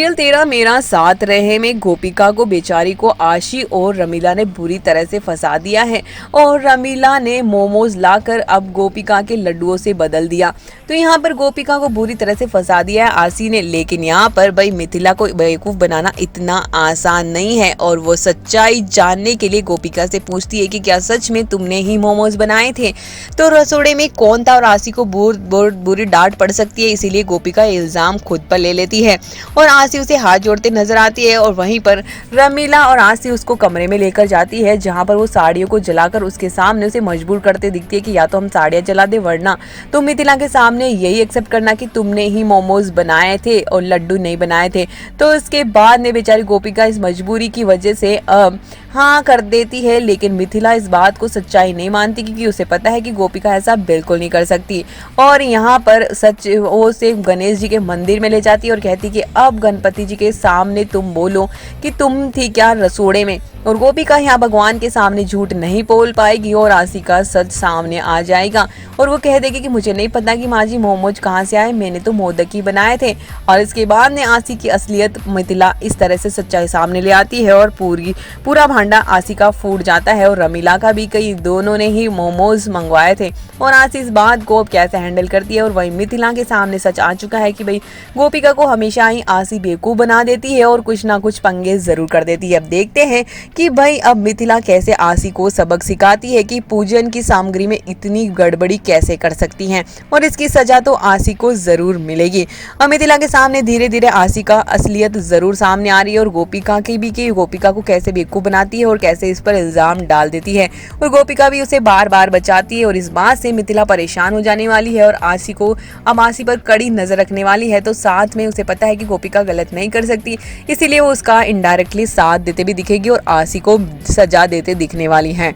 Serial तेरा मेरा साथ रहे में गोपिका को बेचारी को आशी और रमीला ने बुरी तरह से फंसा दिया है और रमीला ने मोमोज लाकर अब गोपिका के लड्डुओं से बदल दिया। तो यहाँ पर गोपिका को बुरी तरह से फंसा दिया है आशी ने। लेकिन यहाँ पर भाई मिथिला को बेवकूफ़ बनाना इतना आसान नहीं है और वो सच्चाई जानने के लिए गोपिका से पूछती है कि क्या सच में तुमने ही मोमोज बनाए थे। तो रसोड़े में कौन था और आशी को बुरी डांट पड़ सकती है, इसीलिए गोपिका इल्ज़ाम खुद पर ले लेती है और आशी उसे हाथ जोड़ते नजर आती है। और वहीं पर रमीला और आशी उसको कमरे में लेकर जाती है जहां पर वो साड़ियों को जलाकर उसके सामने उसे मजबूर करते दिखती है कि या तो हम साड़ियाँ जला दे वरना तो मिथिला के सामने यही एक्सेप्ट करना कि तुमने ही मोमोज बनाए थे और लड्डू नहीं बनाए थे। तो इसके बाद में बेचारी गोपिका इस मजबूरी की वजह से हाँ कर देती है। लेकिन मिथिला इस बात को सच्चाई नहीं मानती क्योंकि उसे पता है कि गोपिका ऐसा बिल्कुल नहीं कर सकती। और यहाँ पर सच वो उसे गणेश जी के मंदिर में ले जाती है और कहती कि अब गणपति जी के सामने तुम बोलो कि तुम थी क्या रसोड़े में। और गोपिका यहाँ भगवान के सामने झूठ नहीं बोल पाएगी और आशी का सच सामने आ जाएगा और वो कह देगी कि मुझे नहीं पता कि माँ जी मोमोज कहाँ से आए, मैंने तो मोदक ही बनाए थे। और इसके बाद में आशी की असलियत मिथिला इस तरह से सच्चाई सामने ले आती है और पूरा भांडा आशी का फूट जाता है और रमीला का भी, कई दोनों ने ही मोमोज मंगवाए थे। और आशी इस बात को अब कैसे हैंडल करती है और वही मिथिला के सामने सच आ चुका है कि भाई गोपिका को हमेशा ही आशी बेवकूफ़ बना देती है और कुछ ना कुछ पंगे जरूर कर देती है। अब देखते हैं कि भाई अब मिथिला कैसे आशी को सबक सिखाती है कि पूजन की सामग्री में इतनी गड़बड़ी कैसे कर सकती हैं और इसकी सजा तो आशी को जरूर मिलेगी। और मिथिला के सामने धीरे धीरे आशी का असलियत जरूर सामने आ रही है और गोपिका की भी, कि गोपिका को कैसे बेवकूफ़ बनाती है और कैसे इस पर इल्जाम डाल देती है और गोपिका भी उसे बार बार बचाती है। और इस बात से मिथिला परेशान हो जाने वाली है और आशी को अब आशी पर कड़ी नजर रखने वाली है। तो साथ में उसे पता है कि गोपिका गलत नहीं कर सकती, इसीलिए वो उसका इनडायरेक्टली साथ देते भी दिखेगी और आशी को सजा देते दिखने वाली हैं।